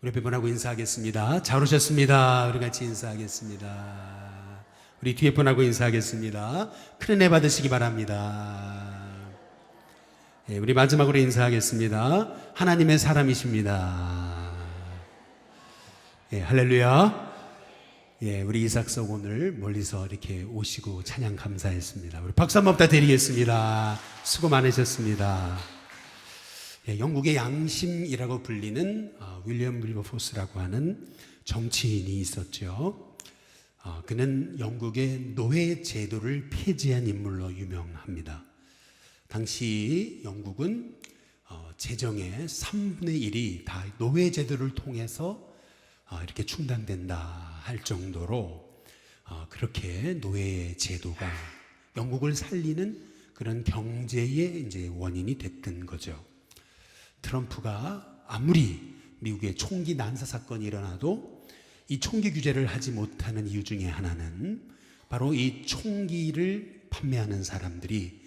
우리 배분하고 인사하겠습니다. 잘 오셨습니다. 우리 같이 인사하겠습니다. 우리 뒤에 분하고 인사하겠습니다. 큰 은혜 받으시기 바랍니다. 우리 마지막으로 인사하겠습니다. 하나님의 사람이십니다. 할렐루야. 우리 이삭석 오늘 멀리서 이렇게 오시고 찬양 감사했습니다. 우리 박수 한번 부탁드리겠습니다. 수고 많으셨습니다. 영국의 양심이라고 불리는 윌리엄 윌버포스라고 하는 정치인이 있었죠. 그는 영국의 노예 제도를 폐지한 인물로 유명합니다. 당시 영국은 재정의 3분의 1이 다 노예 제도를 통해서 이렇게 충당된다 할 정도로 그렇게 노예 제도가 영국을 살리는 그런 경제의 이제 원인이 됐던 거죠. 트럼프가 아무리 미국의 총기 난사 사건이 일어나도 이 총기 규제를 하지 못하는 이유 중에 하나는 바로 이 총기를 판매하는 사람들이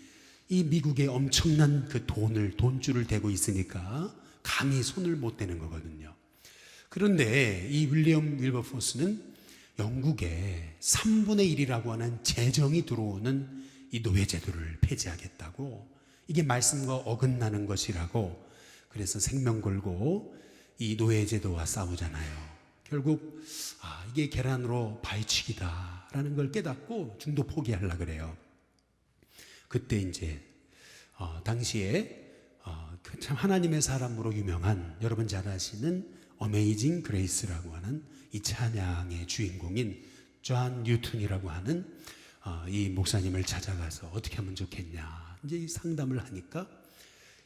이 미국의 엄청난 그 돈줄을 대고 있으니까 감히 손을 못 대는 거거든요. 그런데 이 윌리엄 윌버포스는 영국의 3분의 1이라고 하는 재정이 들어오는 이 노예제도를 폐지하겠다고, 이게 말씀과 어긋나는 것이라고, 그래서 생명 걸고 이 노예제도와 싸우잖아요. 결국 이게 계란으로 바위치기다라는 걸 깨닫고 중도 포기하려고 그래요. 그때 이제 당시에 참 하나님의 사람으로 유명한, 여러분 잘 아시는 어메이징 그레이스라고 하는 이 찬양의 주인공인 존 뉴턴이라고 하는 이 목사님을 찾아가서 어떻게 하면 좋겠냐 이제 상담을 하니까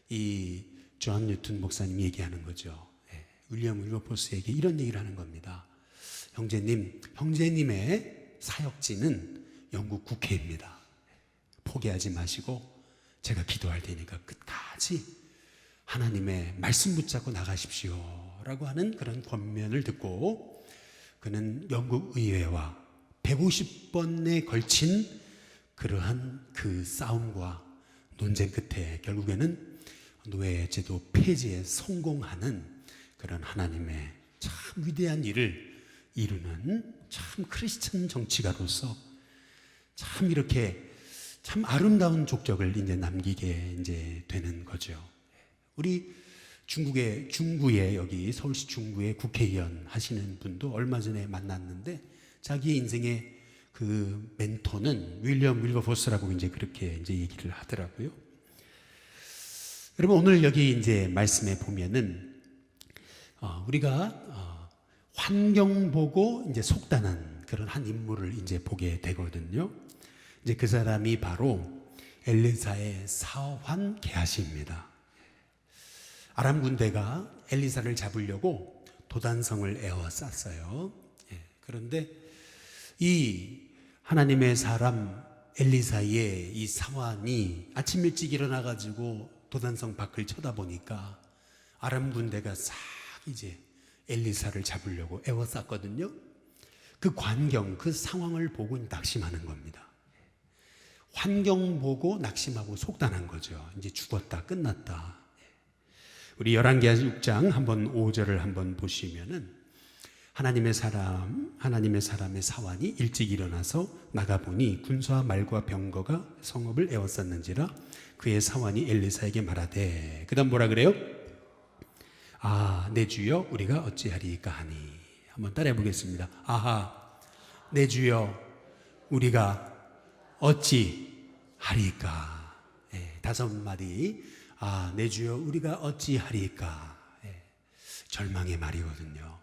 이 존 뉴턴 목사님이 얘기하는 거죠. 윌리엄 윌버포스에게 이런 얘기를 하는 겁니다. 형제님의 사역지는 영국 국회입니다. 포기하지 마시고 제가 기도할 테니까 끝까지 하나님의 말씀 붙잡고 나가십시오 라고 하는 그런 권면을 듣고, 그는 영국 의회와 150번에 걸친 그러한 그 싸움과 논쟁 끝에 결국에는 노예제도 폐지에 성공하는 그런 하나님의 참 위대한 일을 이루는 참 크리스천 정치가로서 참 이렇게 참 아름다운 족적을 이제 남기게 이제 되는 거죠. 우리 중구에 여기 서울시 중구에 국회의원 하시는 분도 얼마 전에 만났는데 자기의 인생의 그 멘토는 윌리엄 윌버포스라고 이제 그렇게 이제 얘기를 하더라고요. 여러분 오늘 여기 이제 말씀에 보면은 우리가 환경 보고 이제 속단한 그런 한 인물을 이제 보게 되거든요. 이제 그 사람이 바로 엘리사의 사환 게하시입니다. 아람 군대가 엘리사를 잡으려고 도단성을 에워쌌어요. 그런데 이 하나님의 사람 엘리사의 이 사환이 아침 일찍 일어나가지고 도단성 밖을 쳐다보니까 아람 군대가 싹 이제 엘리사를 잡으려고 에워쌌거든요. 그 광경, 그 상황을 보고 낙심하는 겁니다. 환경 보고 낙심하고 속단한 거죠. 이제 죽었다, 끝났다. 우리 열왕기하 6장 한번 5절을 한번 보시면은 하나님의 사람의 사환이 일찍 일어나서 나가보니 군사와 말과 병거가 성읍을 에워쌌는지라 그의 사환이 엘리사에게 말하되, 그 다음 뭐라 그래요? 내 주여 우리가 어찌하리까 하니. 한번 따라해 보겠습니다. 내 주여 우리가 어찌하리까. 5마디. 내 주여 우리가 어찌하리까. 절망의 말이거든요.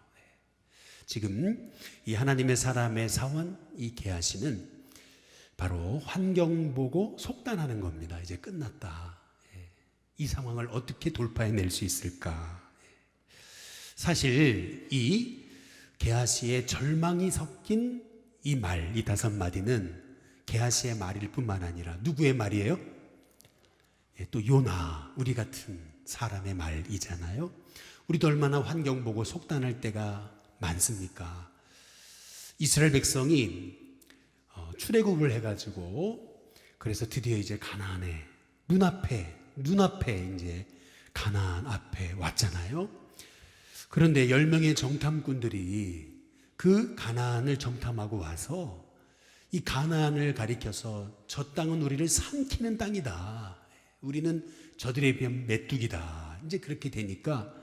지금 이 하나님의 사람의 사원 이 게하시는 바로 환경 보고 속단하는 겁니다. 이제 끝났다. 이 상황을 어떻게 돌파해낼 수 있을까. 사실 이 게하시의 절망이 섞인 이 말, 이 5마디는 게하시의 말일 뿐만 아니라 누구의 말이에요? 또 요나, 우리 같은 사람의 말이잖아요. 우리도 얼마나 환경 보고 속단할 때가 많습니까? 이스라엘 백성이 출애굽을 해가지고 그래서 드디어 이제 가나안에 눈앞에 이제 가나안 앞에 왔잖아요. 그런데 10명의 정탐꾼들이 그 가나안을 정탐하고 와서 이 가나안을 가리켜서 저 땅은 우리를 삼키는 땅이다. 우리는 저들에 비하면 메뚜기다. 이제 그렇게 되니까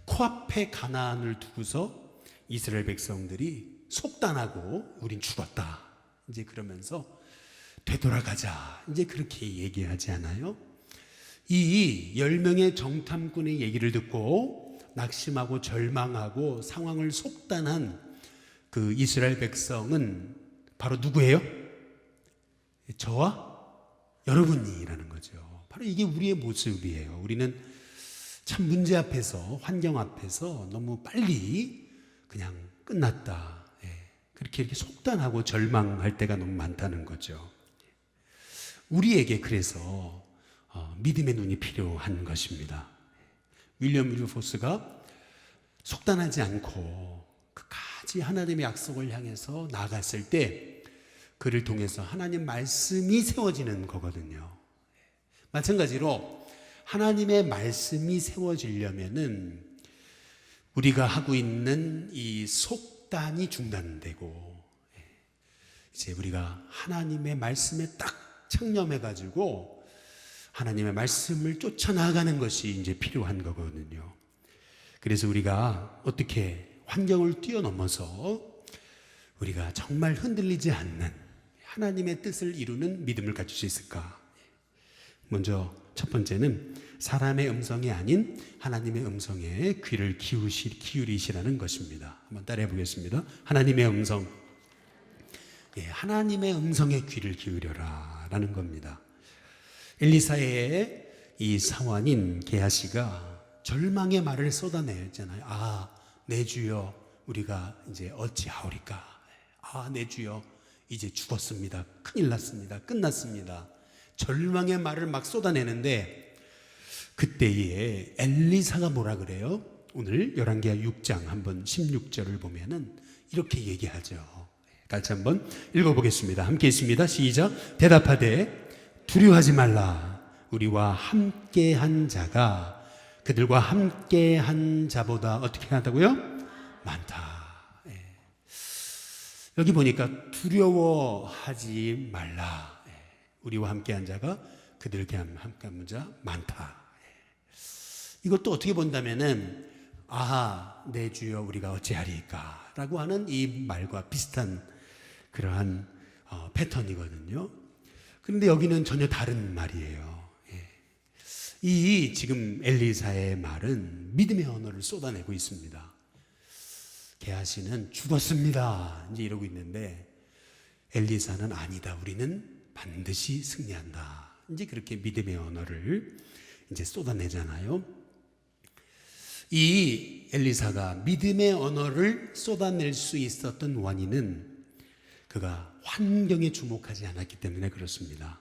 코앞에 가나안을 두고서 이스라엘 백성들이 속단하고 우린 죽었다. 이제 그러면서 되돌아가자. 이제 그렇게 얘기하지 않아요? 이 10명의 정탐꾼의 얘기를 듣고 낙심하고 절망하고 상황을 속단한 그 이스라엘 백성은 바로 누구예요? 저와 여러분이라는 거죠. 바로 이게 우리의 모습이에요. 우리는 참 문제 앞에서, 환경 앞에서 너무 빨리 그냥 끝났다. 그렇게 이렇게 속단하고 절망할 때가 너무 많다는 거죠. 우리에게 그래서 믿음의 눈이 필요한 것입니다. 윌리엄 윌버포스가 속단하지 않고 끝까지 하나님의 약속을 향해서 나아갔을 때 그를 통해서 하나님 말씀이 세워지는 거거든요. 마찬가지로 하나님의 말씀이 세워지려면은 우리가 하고 있는 이 속단이 중단되고 이제 우리가 하나님의 말씀에 딱 창념해가지고 하나님의 말씀을 쫓아나가는 것이 이제 필요한 거거든요. 그래서 우리가 어떻게 환경을 뛰어넘어서 우리가 정말 흔들리지 않는 하나님의 뜻을 이루는 믿음을 가질 수 있을까? 먼저 첫 번째는 사람의 음성이 아닌 하나님의 음성에 귀를 기울이시라는 것입니다. 한번 따라해 보겠습니다. 하나님의 음성. 하나님의 음성에 귀를 기울여라 라는 겁니다. 엘리사의 이 사환인 게하시가 절망의 말을 쏟아내잖아요. 아, 내 주여, 우리가 이제 어찌하오리까? 아, 내 주여, 이제 죽었습니다. 큰일 났습니다. 끝났습니다. 절망의 말을 막 쏟아내는데 그때에 엘리사가 뭐라 그래요? 오늘 열왕기하 6장 한번 16절을 보면은 이렇게 얘기하죠. 같이 한번 읽어보겠습니다. 함께 있습니다. 시작. 대답하되 두려워하지 말라. 우리와 함께한 자가 그들과 함께한 자보다 어떻게 하다고요? 많다. 여기 보니까 두려워하지 말라. 우리와 함께한 자가 그들과 함께한 자 많다. 이것도 어떻게 본다면은 아하, 내 주여 우리가 어찌하리까 라고 하는 이 말과 비슷한 그러한 패턴이거든요. 그런데 여기는 전혀 다른 말이에요. 이 지금 엘리사의 말은 믿음의 언어를 쏟아내고 있습니다. 게하시는 죽었습니다 이제 이러고 있는데 엘리사는 아니다. 우리는 반드시 승리한다. 이제 그렇게 믿음의 언어를 이제 쏟아내잖아요. 이 엘리사가 믿음의 언어를 쏟아낼 수 있었던 원인은 그가 환경에 주목하지 않았기 때문에 그렇습니다.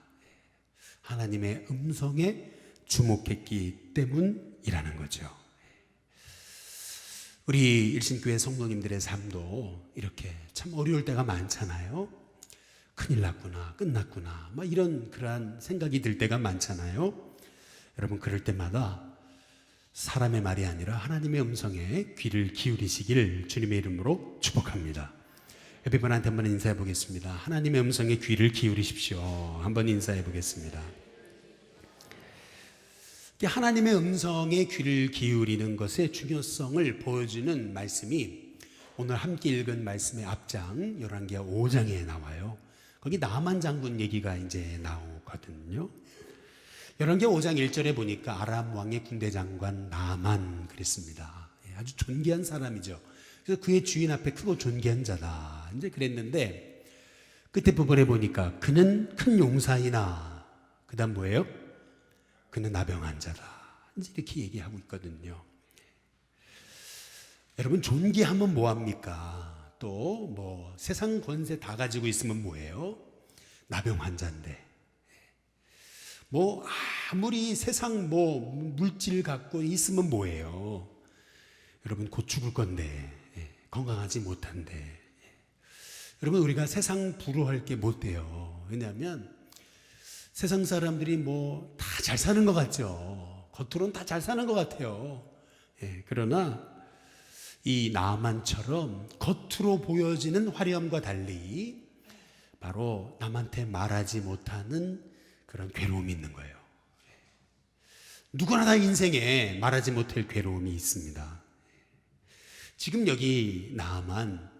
하나님의 음성에 주목했기 때문이라는 거죠. 우리 일신교회 성도님들의 삶도 이렇게 참 어려울 때가 많잖아요. 큰일 났구나, 끝났구나, 막 이런 그러한 생각이 들 때가 많잖아요. 여러분 그럴 때마다 사람의 말이 아니라 하나님의 음성에 귀를 기울이시길 주님의 이름으로 축복합니다. 옆에 분한테 한번 인사해 보겠습니다. 하나님의 음성에 귀를 기울이십시오. 한번 인사해 보겠습니다. 하나님의 음성에 귀를 기울이는 것의 중요성을 보여주는 말씀이 오늘 함께 읽은 말씀의 앞장 열왕기하 5장에 나와요. 거기 나만 장군 얘기가 이제 나오거든요. 열왕기하 5장 1절에 보니까 아람 왕의 군대 장관 나만 그랬습니다. 아주 존귀한 사람이죠. 그래서 그의 주인 앞에 크고 존귀한 자다. 이제 그랬는데 끝에 부분에 보니까 그는 큰 용사이나 그다음 뭐예요? 그는 나병한 자다. 이제 이렇게 얘기하고 있거든요. 여러분 존귀하면 뭐합니까? 또 뭐 세상 권세 다 가지고 있으면 뭐예요? 나병 환자인데 뭐 아무리 세상 뭐 물질 갖고 있으면 뭐예요? 여러분 곧 죽을 건데 건강하지 못한데 여러분 우리가 세상 부러워할 게 못 돼요. 왜냐하면 세상 사람들이 뭐 다 잘 사는 것 같죠. 겉으로는 다 잘 사는 것 같아요. 그러나 이 나만처럼 겉으로 보여지는 화려함과 달리 바로 남한테 말하지 못하는 그런 괴로움이 있는 거예요. 누구나 다 인생에 말하지 못할 괴로움이 있습니다. 지금 여기 나만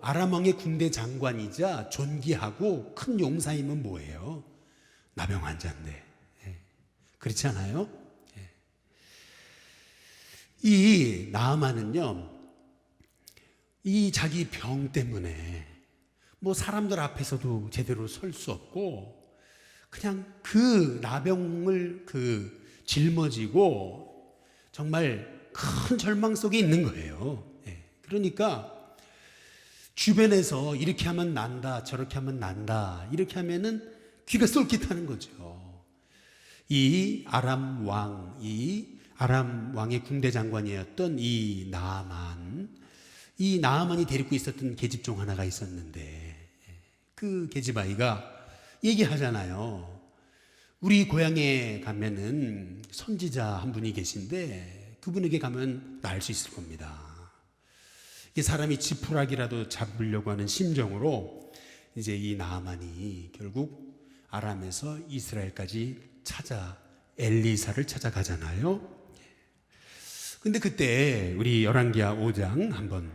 아람 왕의 군대 장관이자 존귀하고 큰 용사이면 뭐예요? 나병 환자인데. 그렇지 않아요? 이 나아만은요, 이 자기 병 때문에 사람들 앞에서도 제대로 설 수 없고 그냥 그 나병을 짊어지고 정말 큰 절망 속에 있는 거예요. 그러니까 주변에서 이렇게 하면 난다, 저렇게 하면 난다, 이렇게 하면은 귀가 쏠깃하는 거죠. 이 아람 왕의 군대 장관이었던 이 나아만이 데리고 있었던 계집종 하나가 있었는데 그 계집아이가 얘기하잖아요. 우리 고향에 가면은 선지자 한 분이 계신데 그분에게 가면 나을 수 있을 겁니다. 이 사람이 지푸라기라도 잡으려고 하는 심정으로 이제 이 나아만이 결국 아람에서 이스라엘까지 엘리사를 찾아가잖아요. 근데 그때 우리 열왕기하 5장 한번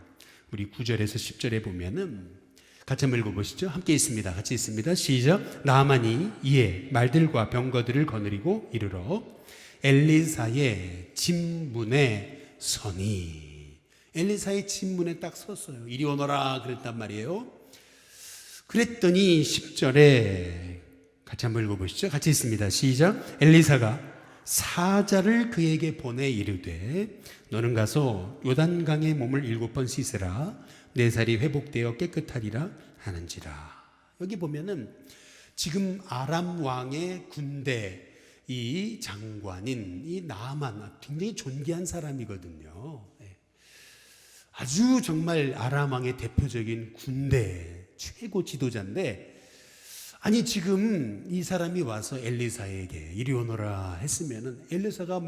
우리 9절에서 10절에 보면은 같이 한번 읽어보시죠. 함께 있습니다. 같이 있습니다. 시작. 나아만이 이에 말들과 병거들을 거느리고 이르러 엘리사의 진문에 서니, 엘리사의 진문에 딱 섰어요. 이리 오너라 그랬단 말이에요. 그랬더니 10절에 같이 한번 읽어보시죠. 같이 있습니다. 시작. 엘리사가 사자를 그에게 보내 이르되 너는 가서 요단강에 몸을 7번 씻으라. 내 살이 회복되어 깨끗하리라 하는지라. 여기 보면은 지금 아람 왕의 군대 이 장관인 이 나아만, 굉장히 존귀한 사람이거든요. 아주 정말 아람 왕의 대표적인 군대 최고 지도자인데, 아니 지금 이 사람이 와서 엘리사에게 이리 오너라 했으면은 엘리사가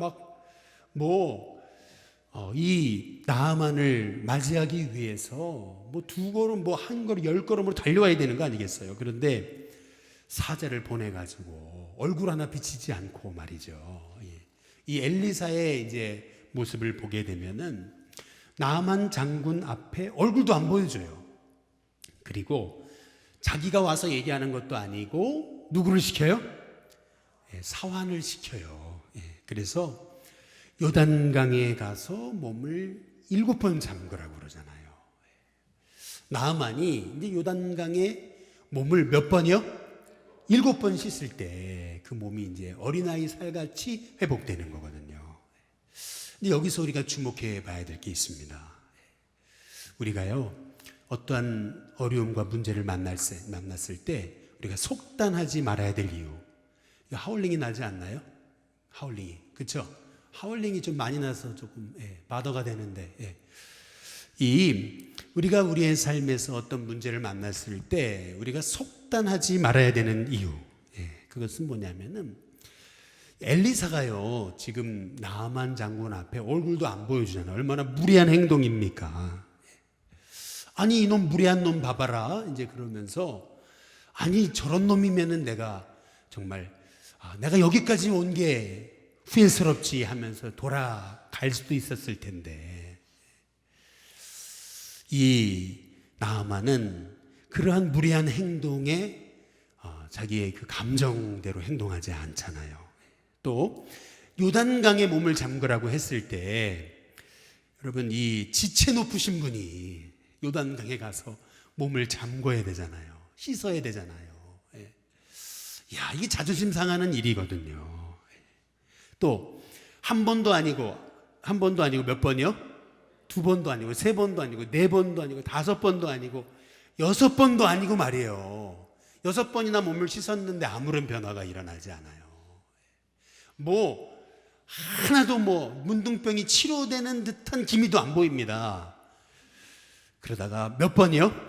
이 나아만을 맞이하기 위해서 2걸음, 1걸음, 10걸음으로 달려와야 되는 거 아니겠어요? 그런데 사자를 보내가지고 얼굴 하나 비치지 않고 말이죠. 이 엘리사의 이제 모습을 보게 되면은 나아만 장군 앞에 얼굴도 안 보여줘요. 그리고 자기가 와서 얘기하는 것도 아니고 누구를 시켜요? 사환을 시켜요. 그래서 요단강에 가서 몸을 7번 잠그라고 그러잖아요. 나아만이 이제 요단강에 몸을 몇 번이요? 7번 씻을 때 그 몸이 이제 어린아이 살같이 회복되는 거거든요. 근데 여기서 우리가 주목해 봐야 될 게 있습니다. 우리가요, 어떠한 어려움과 문제를 만났을 때 우리가 속단하지 말아야 될 이유. 하울링이 나지 않나요? 하울링이. 그렇죠? 하울링이 좀 많이 나서 조금 마더가 되는데, 우리가 우리의 삶에서 어떤 문제를 만났을 때 우리가 속단하지 말아야 되는 이유, 그것은 뭐냐면은 엘리사가요 지금 나아만 장군 앞에 얼굴도 안 보여주잖아요. 얼마나 무리한 행동입니까? 아니 이놈 무리한 놈 봐봐라 이제 그러면서, 아니 저런 놈이면은 내가 정말 내가 여기까지 온 게 후회스럽지 하면서 돌아갈 수도 있었을 텐데, 이 나아만은 그러한 무리한 행동에 자기의 그 감정대로 행동하지 않잖아요. 또 요단강에 몸을 잠그라고 했을 때 여러분, 이 지체 높으신 분이 요단강에 가서 몸을 잠궈야 되잖아요. 씻어야 되잖아요. 이게 자존심 상하는 일이거든요. 또 한 번도 아니고 몇 번이요? 2번도 아니고 3번도 아니고 4번도 아니고 5번도 아니고 6번도 아니고 말이에요. 6번이나 몸을 씻었는데 아무런 변화가 일어나지 않아요. 하나도 문둥병이 치료되는 듯한 기미도 안 보입니다. 그러다가 몇 번이요?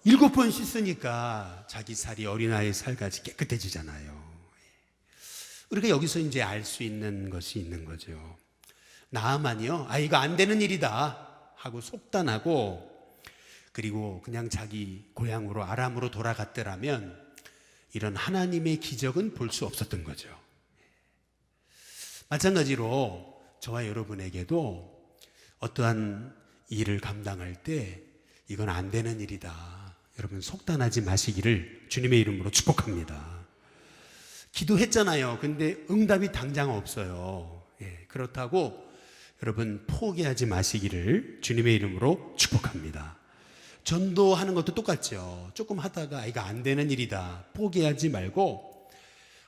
7번 씻으니까 자기 살이 어린아이 살같이 깨끗해지잖아요. 우리가 여기서 이제 알 수 있는 것이 있는 거죠. 나아만이요, 이거 안 되는 일이다 하고 속단하고, 그리고 그냥 자기 고향으로 아람으로 돌아갔더라면 이런 하나님의 기적은 볼 수 없었던 거죠. 마찬가지로 저와 여러분에게도 어떠한 일을 감당할 때 이건 안 되는 일이다, 여러분 속단하지 마시기를 주님의 이름으로 축복합니다. 기도했잖아요. 근데 응답이 당장 없어요. 그렇다고 여러분 포기하지 마시기를 주님의 이름으로 축복합니다. 전도하는 것도 똑같죠. 조금 하다가 이거 안 되는 일이다, 포기하지 말고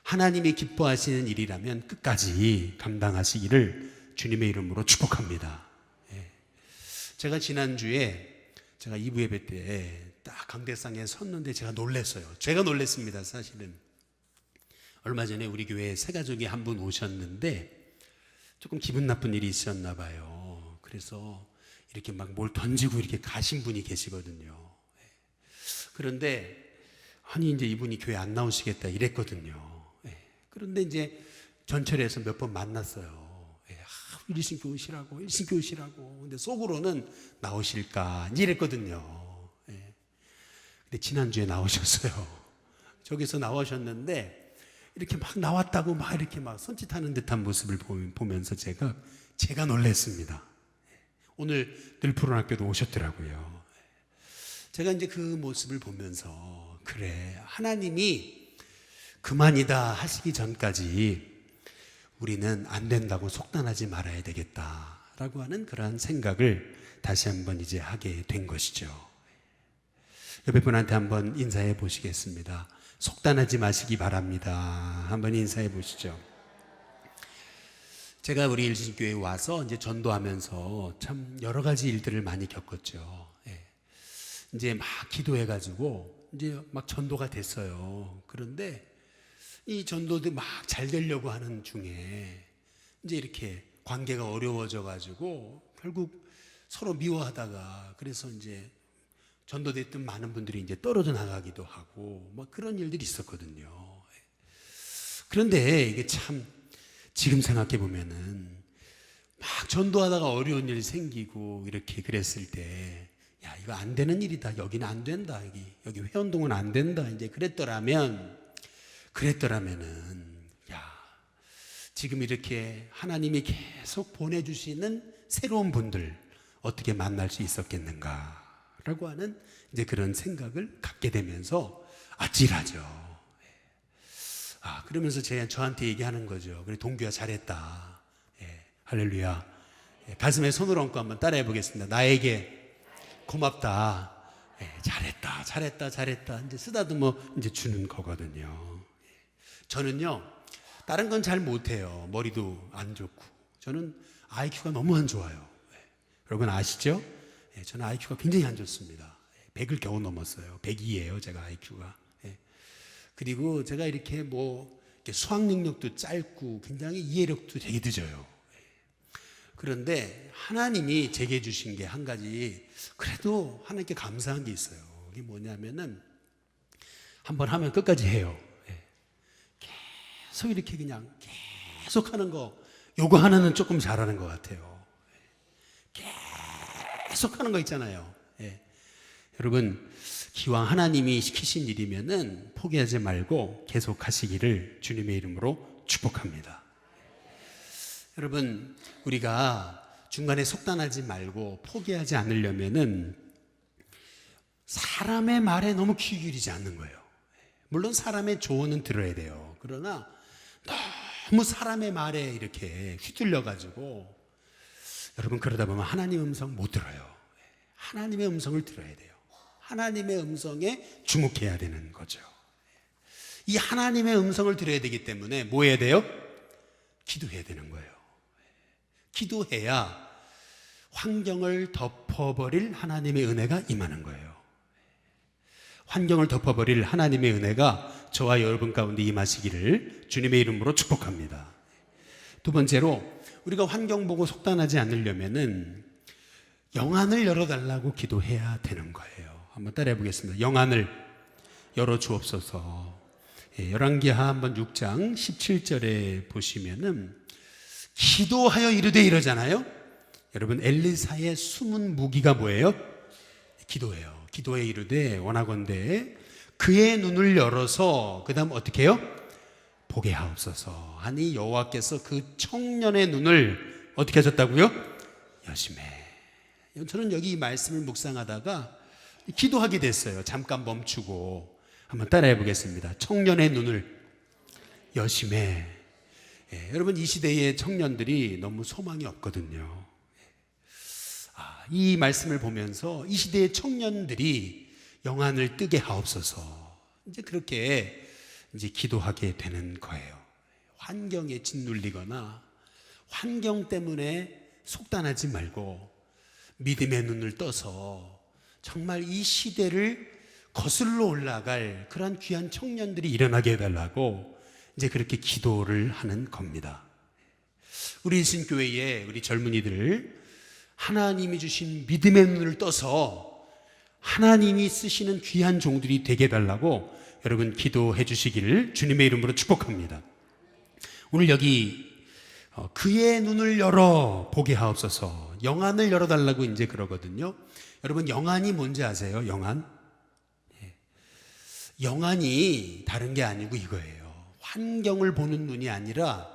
하나님이 기뻐하시는 일이라면 끝까지 감당하시기를 주님의 이름으로 축복합니다. 제가 지난주에 제가 2부 예배 때 딱 강대상에 섰는데 제가 놀랐어요. 제가 놀랐습니다. 사실은 얼마 전에 우리 교회에 새 가족이 한 분 오셨는데 조금 기분 나쁜 일이 있었나 봐요. 그래서 이렇게 막 뭘 던지고 이렇게 가신 분이 계시거든요. 그런데 아니 이제 이분이 교회 안 나오시겠다 이랬거든요. 그런데 이제 전철에서 몇 번 만났어요. 일신교 오시라고, 일신교 오시라고. 근데 속으로는 나오실까 이랬거든요. 근데 지난주에 나오셨어요. 저기서 나오셨는데 이렇게 막 나왔다고 막 이렇게 막 손짓하는 듯한 모습을 보면서 제가 놀랐습니다. 오늘 늘푸른학교도 오셨더라고요. 제가 이제 그 모습을 보면서 그래, 하나님이 그만이다 하시기 전까지 우리는 안 된다고 속단하지 말아야 되겠다라고 하는 그러한 생각을 다시 한번 이제 하게 된 것이죠. 옆에 분한테 한번 인사해 보시겠습니다. 속단하지 마시기 바랍니다. 한번 인사해 보시죠. 제가 우리 일신교회에 와서 이제 전도하면서 참 여러 가지 일들을 많이 겪었죠. 이제 막 기도해가지고 이제 막 전도가 됐어요. 그런데 이 전도도 막 잘 되려고 하는 중에 이제 이렇게 관계가 어려워져가지고 결국 서로 미워하다가, 그래서 이제 전도됐던 많은 분들이 이제 떨어져 나가기도 하고 뭐 그런 일들이 있었거든요. 그런데 이게 참 지금 생각해 보면은 막 전도하다가 어려운 일이 생기고 이렇게 그랬을 때, 야 이거 안 되는 일이다, 여기는 안 된다, 여기 회원동은 안 된다, 이제 그랬더라면은 야 지금 이렇게 하나님이 계속 보내주시는 새로운 분들 어떻게 만날 수 있었겠는가라고 하는 이제 그런 생각을 갖게 되면서 아찔하죠. 그러면서 저한테 얘기하는 거죠. 그래 동규야 잘했다. 할렐루야. 가슴에 손을 얹고 한번 따라해 보겠습니다. 나에게 고맙다. 잘했다. 이제 쓰다듬어 이제 주는 거거든요. 저는요, 다른 건 잘 못해요. 머리도 안 좋고. 저는 IQ가 너무 안 좋아요. 여러분 아시죠? 저는 IQ가 굉장히 안 좋습니다. 100을 겨우 넘었어요. 102예요, 제가 IQ가. 그리고 제가 이렇게 이렇게 수학 능력도 짧고 굉장히 이해력도 되게 늦어요. 그런데 하나님이 제게 주신 게 한 가지, 그래도 하나님께 감사한 게 있어요. 그게 뭐냐면은 한번 하면 끝까지 해요. 계속 이렇게 그냥 계속 하는 거, 요거 하나는 조금 잘하는 것 같아요. 계속 하는 거 있잖아요. 여러분 기왕 하나님이 시키신 일이면은 포기하지 말고 계속 하시기를 주님의 이름으로 축복합니다. 여러분 우리가 중간에 속단하지 말고 포기하지 않으려면은 사람의 말에 너무 귀 기울이지 않는 거예요. 물론 사람의 조언은 들어야 돼요. 그러나 너무 사람의 말에 이렇게 휘둘려 가지고 여러분 그러다 보면 하나님의 음성 못 들어요. 하나님의 음성을 들어야 돼요. 하나님의 음성에 주목해야 되는 거죠. 이 하나님의 음성을 들어야 되기 때문에 뭐 해야 돼요? 기도해야 되는 거예요. 기도해야 환경을 덮어버릴 하나님의 은혜가 임하는 거예요. 환경을 덮어버릴 하나님의 은혜가 저와 여러분 가운데 임하시기를 주님의 이름으로 축복합니다. 두 번째로 우리가 환경 보고 속단하지 않으려면은 영안을 열어달라고 기도해야 되는 거예요. 한번 따라해 보겠습니다. 영안을 열어 주옵소서. 열왕기하 한번 6장 17절에 보시면은 기도하여 이르되 이러잖아요. 여러분, 엘리사의 숨은 무기가 뭐예요? 기도예요. 기도에 이르되 원하건대 그의 눈을 열어서 그 다음 어떻게 해요? 보게 하옵소서 하니 여호와께서 그 청년의 눈을 어떻게 하셨다고요? 여심해. 저는 여기 이 말씀을 묵상하다가 기도하게 됐어요. 잠깐 멈추고 한번 따라해 보겠습니다. 청년의 눈을 여심해. 여러분, 이 시대의 청년들이 너무 소망이 없거든요. 이 말씀을 보면서 이 시대의 청년들이 영안을 뜨게 하옵소서. 이제 그렇게 이제 기도하게 되는 거예요. 환경에 짓눌리거나 환경 때문에 속단하지 말고 믿음의 눈을 떠서 정말 이 시대를 거슬러 올라갈 그러한 귀한 청년들이 일어나게 해달라고 이제 그렇게 기도를 하는 겁니다. 우리 신교회에 우리 젊은이들 하나님이 주신 믿음의 눈을 떠서 하나님이 쓰시는 귀한 종들이 되게 해달라고 여러분 기도해 주시기를 주님의 이름으로 축복합니다. 오늘 여기 그의 눈을 열어 보게 하옵소서, 영안을 열어달라고 이제 그러거든요. 여러분, 영안이 뭔지 아세요? 영안? 영안이 다른 게 아니고 이거예요. 환경을 보는 눈이 아니라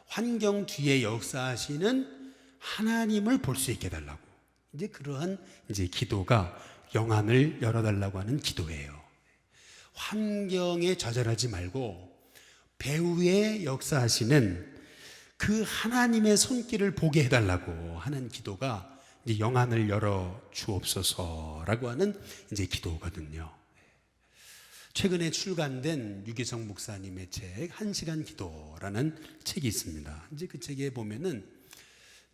환경 뒤에 역사하시는 하나님을 볼 수 있게 해달라고, 이제 그러한 이제 기도가 영안을 열어달라고 하는 기도예요. 환경에 좌절하지 말고 배후에 역사하시는 그 하나님의 손길을 보게 해달라고 하는 기도가 이제 영안을 열어 주옵소서라고 하는 이제 기도거든요. 최근에 출간된 유기성 목사님의 책 1시간 기도라는 책이 있습니다. 이제 그 책에 보면은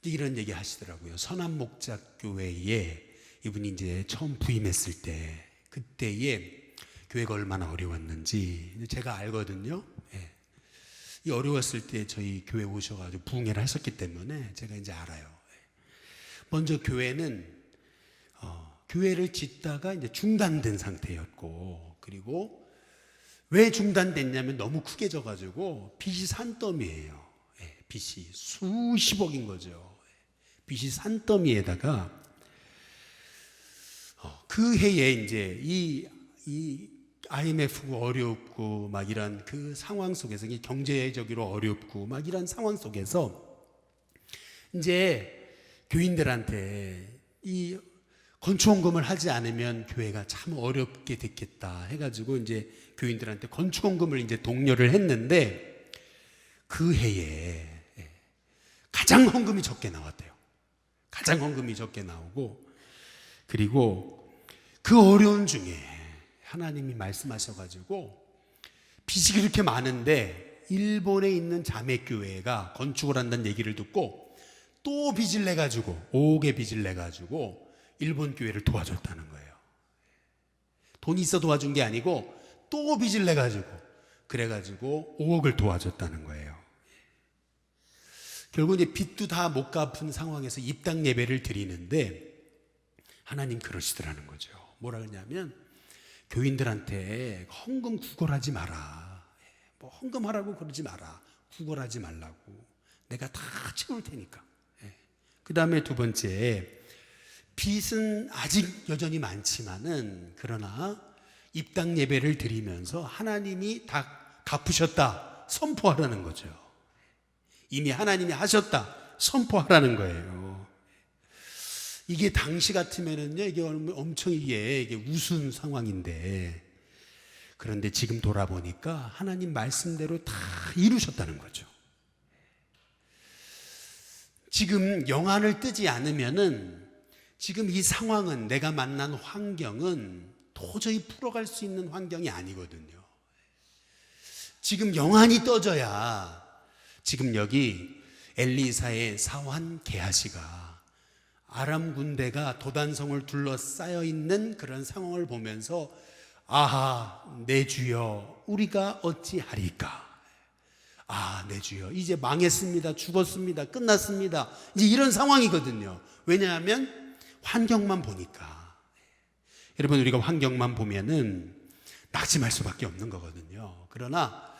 이런 얘기 하시더라고요. 선한목자교회에 이분이 이제 처음 부임했을 때 그때에 교회가 얼마나 어려웠는지 제가 알거든요. 이 어려웠을 때 저희 교회 오셔가지고 부흥회를 하셨기 때문에 제가 이제 알아요. 먼저 교회는 교회를 짓다가 이제 중단된 상태였고, 그리고 왜 중단됐냐면 너무 크게 져가지고 빚이 산더미예요. 빚이 수십억인 거죠. 빚이 산더미에다가 그 해에 이제 이 IMF가 어렵고 막 이런 그 상황 속에서, 경제적으로 어렵고 막 이런 상황 속에서 이제 교인들한테 이 건축원금을 하지 않으면 교회가 참 어렵게 됐겠다 해가지고 이제 교인들한테 건축원금을 이제 독려를 했는데 그 해에 가장 헌금이 적게 나왔대요. 가장 헌금이 적게 나오고, 그리고 그 어려운 중에 하나님이 말씀하셔가지고 빚이 그렇게 많은데 일본에 있는 자매교회가 건축을 한다는 얘기를 듣고 또 빚을 내가지고 5억의 빚을 내가지고 일본 교회를 도와줬다는 거예요. 돈이 있어 도와준 게 아니고 또 빚을 내가지고, 그래가지고 5억을 도와줬다는 거예요. 결국 이제 빚도 다 못 갚은 상황에서 입당 예배를 드리는데 하나님 그러시더라는 거죠. 뭐라 그러냐면 교인들한테 헌금 구걸하지 마라. 뭐 헌금하라고 그러지 마라. 구걸하지 말라고. 내가 다 채울 테니까. 그 다음에 두 번째, 빚은 아직 여전히 많지만은 그러나 입당 예배를 드리면서 하나님이 다 갚으셨다 선포하라는 거죠. 이미 하나님이 하셨다 선포하라는 거예요. 이게 당시 같으면은요, 이게 엄청 이게 우스운 상황인데, 그런데 지금 돌아보니까 하나님 말씀대로 다 이루셨다는 거죠. 지금 영안을 뜨지 않으면은 지금 이 상황은, 내가 만난 환경은 도저히 풀어갈 수 있는 환경이 아니거든요. 지금 영안이 떠져야, 지금 여기 엘리사의 사환 게하시가 아람 군대가 도단성을 둘러싸여 있는 그런 상황을 보면서 아하, 내 주여 우리가 어찌하리까. 내 주여 이제 망했습니다, 죽었습니다, 끝났습니다, 이제 이런 상황이거든요. 왜냐하면 환경만 보니까. 여러분, 우리가 환경만 보면은 낙심할 수밖에 없는 거거든요. 그러나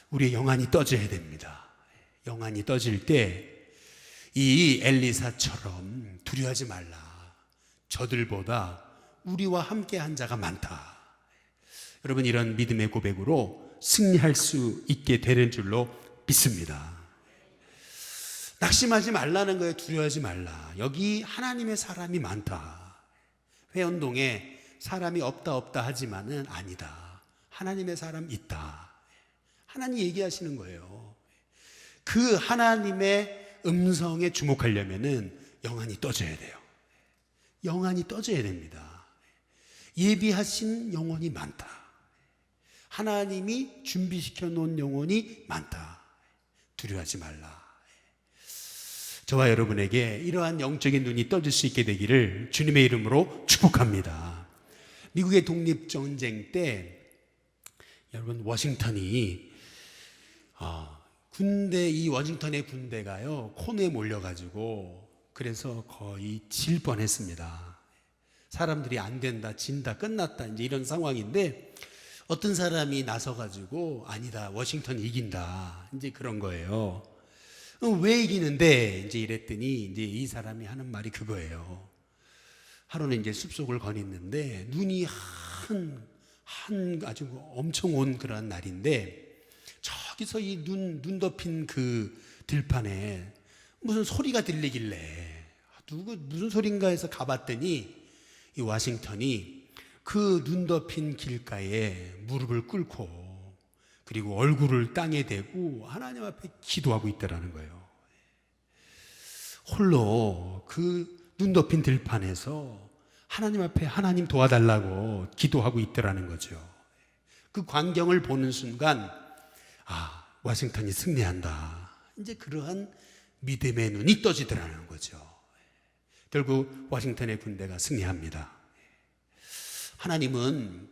우리의 영안이 떠져야 됩니다. 영안이 떠질 때 이 엘리사처럼 두려워하지 말라. 저들보다 우리와 함께 한 자가 많다. 여러분, 이런 믿음의 고백으로 승리할 수 있게 되는 줄로 믿습니다. 낙심하지 말라는 거예요. 두려워하지 말라. 여기 하나님의 사람이 많다. 회원동에 사람이 없다 하지만은 아니다. 하나님의 사람 있다. 하나님 얘기하시는 거예요. 그 하나님의 음성에 주목하려면은 영안이 떠져야 돼요. 영안이 떠져야 됩니다. 예비하신 영혼이 많다. 하나님이 준비시켜 놓은 영혼이 많다. 두려워하지 말라. 저와 여러분에게 이러한 영적인 눈이 떠질 수 있게 되기를 주님의 이름으로 축복합니다. 미국의 독립전쟁 때 여러분, 워싱턴이 이 워싱턴의 군대가요 코너에 몰려가지고 그래서 거의 질 뻔했습니다. 사람들이 안 된다, 진다, 끝났다, 이제 이런 상황인데 어떤 사람이 나서가지고 아니다, 워싱턴이 이긴다, 이제 그런 거예요. 왜 이기는데? 이제 이랬더니 이제 이 사람이 하는 말이 그거예요. 하루는 이제 숲속을 거닐는데 눈이 아주 엄청 온 그런 날인데 저기서 이 눈 덮인 그 들판에 무슨 소리가 들리길래 무슨 소린가 해서 가봤더니 이 워싱턴이 그 눈 덮인 길가에 무릎을 꿇고 그리고 얼굴을 땅에 대고 하나님 앞에 기도하고 있더라는 거예요. 홀로 그 눈 덮인 들판에서 하나님 앞에 하나님 도와달라고 기도하고 있더라는 거죠. 그 광경을 보는 순간 워싱턴이 승리한다. 이제 그러한 믿음의 눈이 떠지더라는 거죠. 결국 워싱턴의 군대가 승리합니다. 하나님은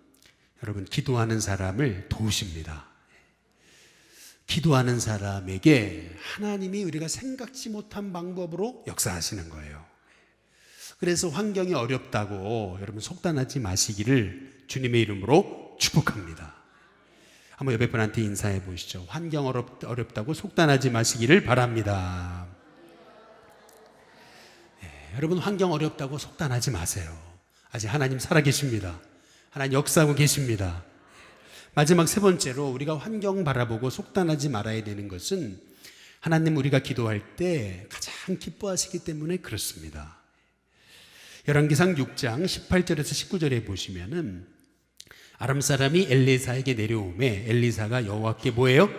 여러분 기도하는 사람을 도우십니다. 기도하는 사람에게 하나님이 우리가 생각지 못한 방법으로 역사하시는 거예요. 그래서 환경이 어렵다고 여러분 속단하지 마시기를 주님의 이름으로 축복합니다. 한번 옆에 분한테 인사해 보시죠. 환경 어렵다고 속단하지 마시기를 바랍니다. 여러분, 환경 어렵다고 속단하지 마세요. 아직 하나님 살아계십니다. 하나님 역사하고 계십니다. 마지막 세 번째로 우리가 환경 바라보고 속단하지 말아야 되는 것은 하나님 우리가 기도할 때 가장 기뻐하시기 때문에 그렇습니다. 열왕기상 6장 18절에서 19절에 보시면은 아람 사람이 엘리사에게 내려오매 엘리사가 여호와께 뭐예요?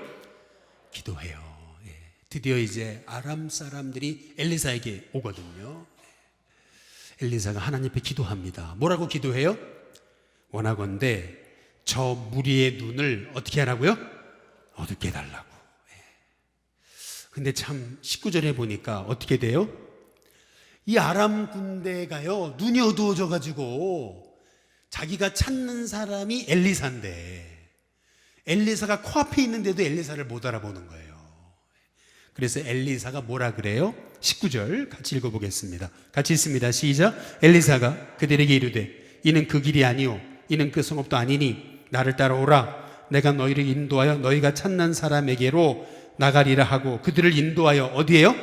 기도해요. 드디어 이제 아람 사람들이 엘리사에게 오거든요. 엘리사가 하나님 앞에 기도합니다. 뭐라고 기도해요? 원하건대 저 무리의 눈을 어떻게 하라고요? 어둡게 해달라고. 근데 참 19절에 보니까 어떻게 돼요? 이 아람 군대가요 눈이 어두워져 가지고 자기가 찾는 사람이 엘리사인데 엘리사가 코앞에 있는데도 엘리사를 못 알아보는 거예요. 그래서 엘리사가 뭐라 그래요? 19절 같이 읽어보겠습니다. 같이 읽습니다. 시작. 엘리사가 그들에게 이르되 이는 그 길이 아니오 이는 그 성읍도 아니니 나를 따라오라. 내가 너희를 인도하여 너희가 찾는 사람에게로 나가리라 하고 그들을 인도하여 어디에요?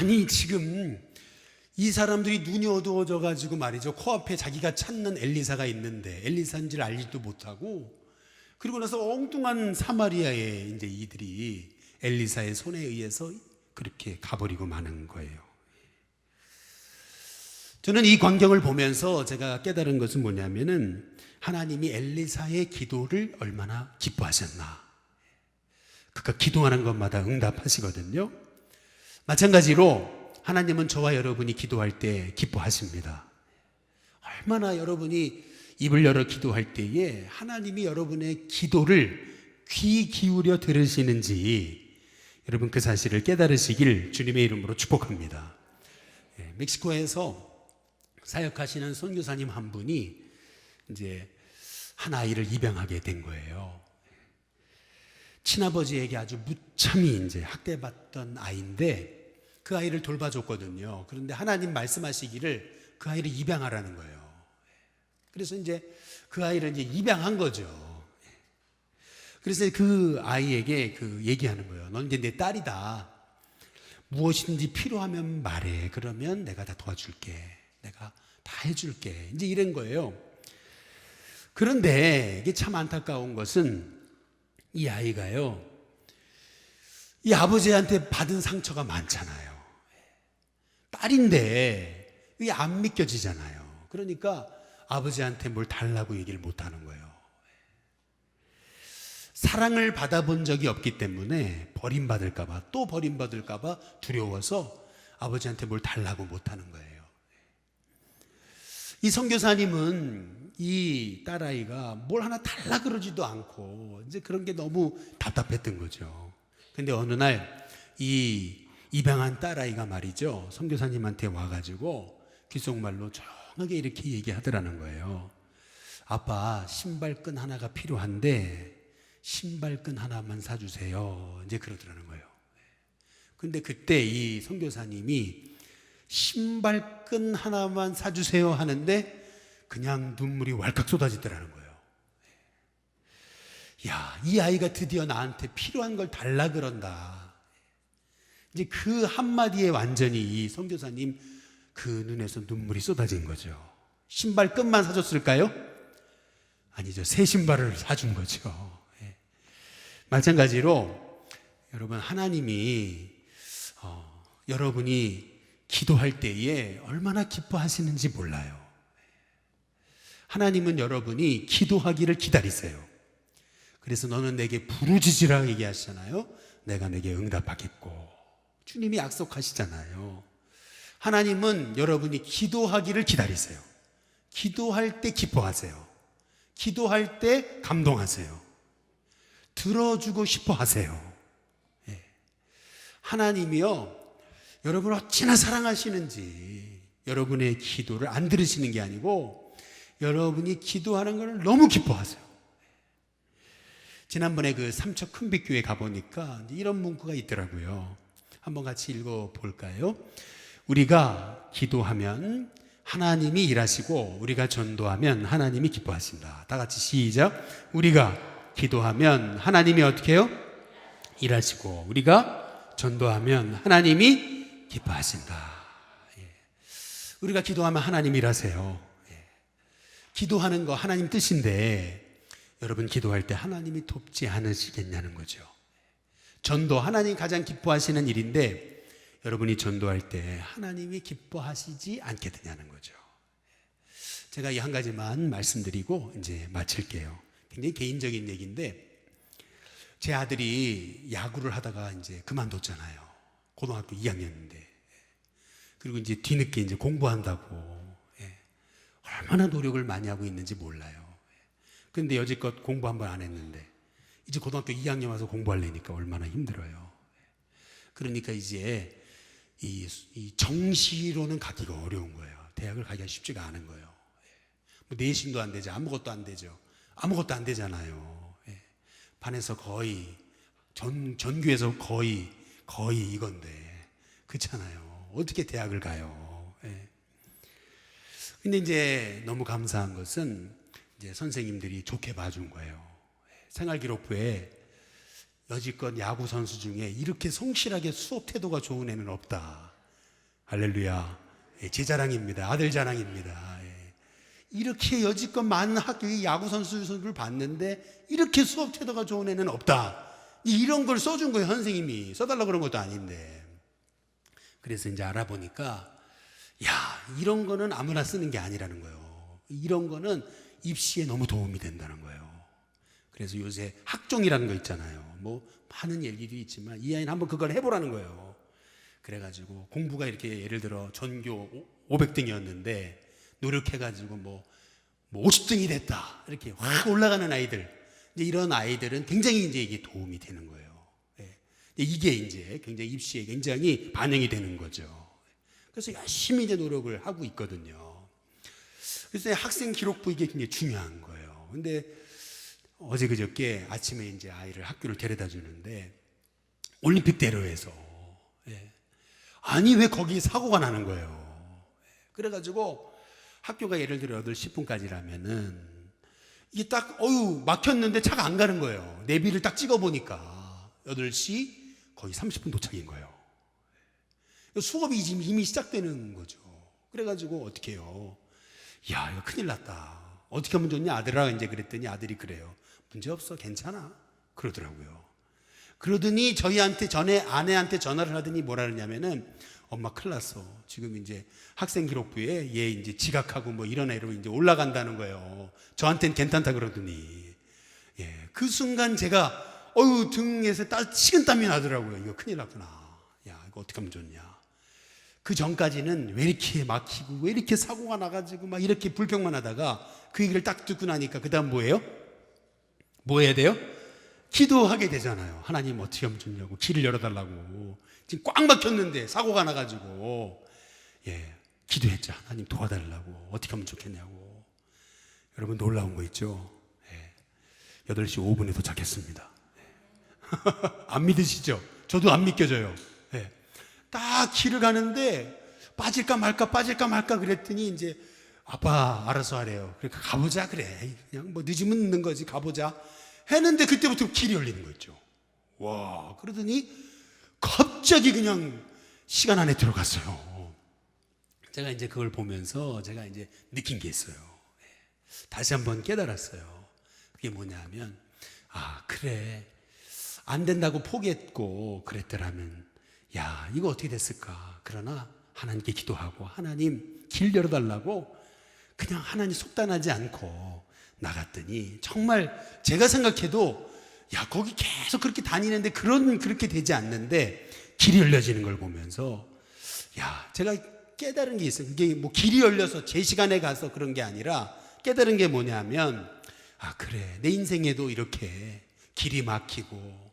아니 지금 이 사람들이 눈이 어두워져 가지고 말이죠 코앞에 자기가 찾는 엘리사가 있는데 엘리사인지를 알지도 못하고 그리고 나서 엉뚱한 사마리아에 이제 이들이 엘리사의 손에 의해서 그렇게 가버리고 마는 거예요. 저는 이 광경을 보면서 제가 깨달은 것은 뭐냐면은 하나님이 엘리사의 기도를 얼마나 기뻐하셨나. 그가 기도하는 것마다 응답하시거든요. 마찬가지로 하나님은 저와 여러분이 기도할 때 기뻐하십니다. 얼마나 여러분이 입을 열어 기도할 때에 하나님이 여러분의 기도를 귀 기울여 들으시는지 여러분 그 사실을 깨달으시길 주님의 이름으로 축복합니다. 멕시코에서 사역하시는 선교사님 한 분이 이제 한 아이를 입양하게 된 거예요. 친아버지에게 아주 무참히 이제 학대받던 아이인데 그 아이를 돌봐줬거든요. 그런데 하나님 말씀하시기를 그 아이를 입양하라는 거예요. 그래서 이제 그 아이를 이제 입양한 거죠. 그래서 그 아이에게 그 얘기하는 거예요. 넌 이제 내 딸이다. 무엇인지 필요하면 말해. 그러면 내가 다 도와줄게. 내가 다 해줄게. 이제 이런 거예요. 그런데 이게 참 안타까운 것은 이 아이가요, 이 아버지한테 받은 상처가 많잖아요. 딸인데 이게 안 믿겨지잖아요. 그러니까 아버지한테 뭘 달라고 얘기를 못 하는 거예요. 사랑을 받아본 적이 없기 때문에 버림받을까봐, 또 버림받을까봐 두려워서 아버지한테 뭘 달라고 못 하는 거예요. 이 선교사님은 이 딸아이가 뭘 하나 달라 그러지도 않고 이제 그런 게 너무 답답했던 거죠. 근데 어느 날 이 입양한 딸아이가 말이죠, 선교사님한테 와가지고 귓속말로 조용하게 이렇게 얘기하더라는 거예요. 아빠, 신발끈 하나가 필요한데 신발끈 하나만 사주세요. 이제 그러더라는 거예요. 근데 그때 이 선교사님이 신발끈 하나만 사주세요 하는데 그냥 눈물이 왈칵 쏟아지더라는 거예요. 야, 이 아이가 드디어 나한테 필요한 걸 달라 그런다. 이제 그 한마디에 완전히 이 선교사님 그 눈에서 눈물이 쏟아진 거죠. 신발끈만 사줬을까요? 아니죠. 새 신발을 사준 거죠. 마찬가지로 여러분, 하나님이 여러분이 기도할 때에 얼마나 기뻐하시는지 몰라요. 하나님은 여러분이 기도하기를 기다리세요. 그래서 너는 내게 부르짖으라 얘기하시잖아요. 내가 내게 응답하겠고. 주님이 약속하시잖아요. 하나님은 여러분이 기도하기를 기다리세요. 기도할 때 기뻐하세요. 기도할 때 감동하세요. 들어주고 싶어 하세요. 하나님이요, 여러분을 어찌나 사랑하시는지 여러분의 기도를 안 들으시는 게 아니고 여러분이 기도하는 걸 너무 기뻐하세요. 지난번에 그 삼척 큰빛교회 가보니까 이런 문구가 있더라고요. 한번 같이 읽어볼까요? 우리가 기도하면 하나님이 일하시고 우리가 전도하면 하나님이 기뻐하신다. 다 같이 시작. 우리가 기도하면 하나님이 어떻게 해요? 일하시고 우리가 전도하면 하나님이 기뻐하신다. 우리가 기도하면 하나님이 일하세요. 기도하는 거 하나님 뜻인데 여러분 기도할 때 하나님이 돕지 않으시겠냐는 거죠. 전도, 하나님 가장 기뻐하시는 일인데 여러분이 전도할 때 하나님이 기뻐하시지 않겠느냐는 거죠. 제가 이 한 가지만 말씀드리고 이제 마칠게요. 굉장히 개인적인 얘기인데 제 아들이 야구를 하다가 이제 그만뒀잖아요. 고등학교 2학년인데. 그리고 이제 뒤늦게 이제 공부한다고 얼마나 노력을 많이 하고 있는지 몰라요. 근데 여지껏 공부 한 번 안 했는데 이제 고등학교 2학년 와서 공부하려니까 얼마나 힘들어요. 그러니까 이제 이 정시로는 가기가 어려운 거예요. 대학을 가기가 쉽지가 않은 거예요. 뭐 내신도 안 되죠. 아무것도 안 되죠. 아무것도 안 되잖아요. 반에서 거의 전교에서 거의 이건데 그렇잖아요. 어떻게 대학을 가요? 근데 이제 너무 감사한 것은 이제 선생님들이 좋게 봐준 거예요. 생활기록부에 여지껏 야구 선수 중에 이렇게 성실하게 수업 태도가 좋은 애는 없다. 할렐루야. 제 자랑입니다. 아들 자랑입니다. 이렇게 여지껏 많은 학교의 야구 선수를 봤는데 이렇게 수업 태도가 좋은 애는 없다. 이런 걸 써준 거예요. 선생님이 써달라고 그런 것도 아닌데. 그래서 이제 알아보니까 야, 이런 거는 아무나 쓰는 게 아니라는 거예요. 이런 거는 입시에 너무 도움이 된다는 거예요. 그래서 요새 학종이라는 거 있잖아요. 뭐 많은 일들이 있지만 이 아이는 한번 그걸 해보라는 거예요. 그래가지고 공부가 이렇게 예를 들어 전교 500등이었는데 노력해가지고 뭐 50등이 됐다. 이렇게 확 올라가는 아이들. 이제 이런 아이들은 굉장히 이제 이게 도움이 되는 거예요. 이게 이제 굉장히 입시에 굉장히 반영이 되는 거죠. 그래서 열심히 이제 노력을 하고 있거든요. 그래서 학생 기록부 이게 굉장히 중요한 거예요. 근데 어제 그저께 아침에 이제 아이를 학교를 데려다 주는데 올림픽대로에서 아니 왜 거기 사고가 나는 거예요. 그래가지고 학교가 예를 들어 8시 10분까지라면은 이게 딱 막혔는데 차가 안 가는 거예요. 내비를 딱 찍어보니까 8시 거의 30분 도착인 거예요. 수업이 지금 이미 시작되는 거죠. 그래가지고 어떻게 해요? 야, 이거 큰일 났다. 어떻게 하면 좋냐 아들아, 이제 그랬더니 아들이 그래요. 문제 없어, 괜찮아, 그러더라고요. 그러더니 저희한테 전에 아내한테 전화를 하더니 뭐라 그러냐면은, 엄마 큰일 났어. 지금 이제 학생기록부에 얘 이제 지각하고 뭐 이런 애로 이제 올라간다는 거예요. 저한테는 괜찮다 그러더니, 예, 그 순간 제가 등에서 식은땀이 나더라고요. 이거 큰일 났구나. 야, 이거 어떻게 하면 좋냐. 그 전까지는 왜 이렇게 막히고 왜 이렇게 사고가 나가지고 막 이렇게 불평만 하다가 그 얘기를 딱 듣고 나니까 그 다음 뭐예요? 뭐 해야 돼요? 기도하게 되잖아요. 하나님 어떻게 하면 좋냐고, 길을 열어달라고. 지금 꽉 막혔는데 사고가 나가지고, 예, 기도했죠. 하나님 도와달라고. 어떻게 하면 좋겠냐고. 여러분 놀라운 거 있죠? 예, 8시 5분에 도착했습니다. 안 믿으시죠? 저도 안 믿겨져요. 예, 딱 길을 가는데 빠질까 말까 그랬더니 이제 아빠 알아서 하래요. 그러니까 가보자 그래. 그냥 뭐 늦으면 늦는 거지, 가보자 했는데 그때부터 길이 열리는 거 있죠. 와, 그러더니 갑자기 그냥 시간 안에 들어갔어요. 제가 이제 그걸 보면서 제가 이제 느낀 게 있어요. 다시 한번 깨달았어요. 그게 뭐냐면, 아, 그래, 안 된다고 포기했고 그랬더라면, 야, 이거 어떻게 됐을까. 그러나 하나님께 기도하고 하나님 길 열어달라고 그냥 하나님 속단하지 않고 나갔더니, 정말 제가 생각해도 야, 거기 계속 그렇게 다니는데 그렇게 되지 않는데 길이 열려지는 걸 보면서, 야, 제가 깨달은 게 있어요. 그게 뭐 길이 열려서 제 시간에 가서 그런 게 아니라 깨달은 게 뭐냐면, 아, 그래, 내 인생에도 이렇게 길이 막히고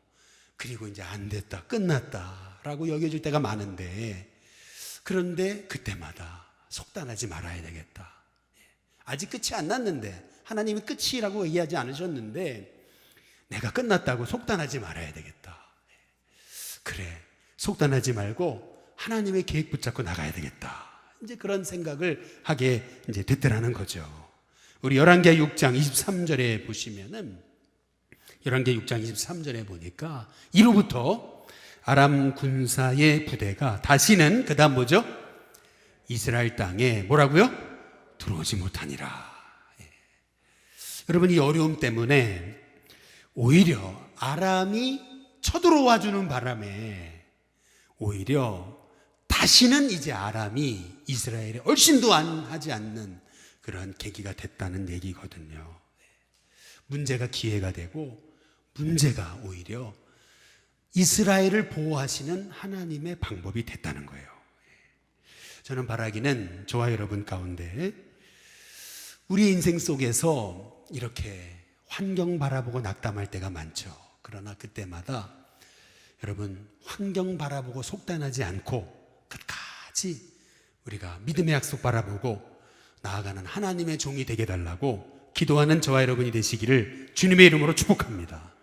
그리고 이제 안 됐다, 끝났다라고 여겨질 때가 많은데, 그런데 그때마다 속단하지 말아야 되겠다. 아직 끝이 안 났는데, 하나님이 끝이라고 얘기하지 않으셨는데 내가 끝났다고 속단하지 말아야 되겠다. 그래, 속단하지 말고 하나님의 계획 붙잡고 나가야 되겠다. 이제 그런 생각을 하게 이제 됐더라는 거죠. 우리 열왕기 6장 23절에 보시면은, 열왕기 6장 23절에 보니까 이로부터 아람 군사의 부대가 다시는, 그 다음 뭐죠? 이스라엘 땅에 뭐라고요? 들어오지 못하니라. 예. 여러분, 이 어려움 때문에 오히려 아람이 쳐들어와 주는 바람에 오히려 다시는 이제 아람이 이스라엘에 얼씬도 하지 않는 그런 계기가 됐다는 얘기거든요. 문제가 기회가 되고, 문제가 오히려 이스라엘을 보호하시는 하나님의 방법이 됐다는 거예요. 저는 바라기는 저와 여러분 가운데 우리 인생 속에서 이렇게 환경 바라보고 낙담할 때가 많죠. 그러나 그때마다 여러분, 환경 바라보고 속단하지 않고 끝까지 우리가 믿음의 약속 바라보고 나아가는 하나님의 종이 되게 달라고 기도하는 저와 여러분이 되시기를 주님의 이름으로 축복합니다.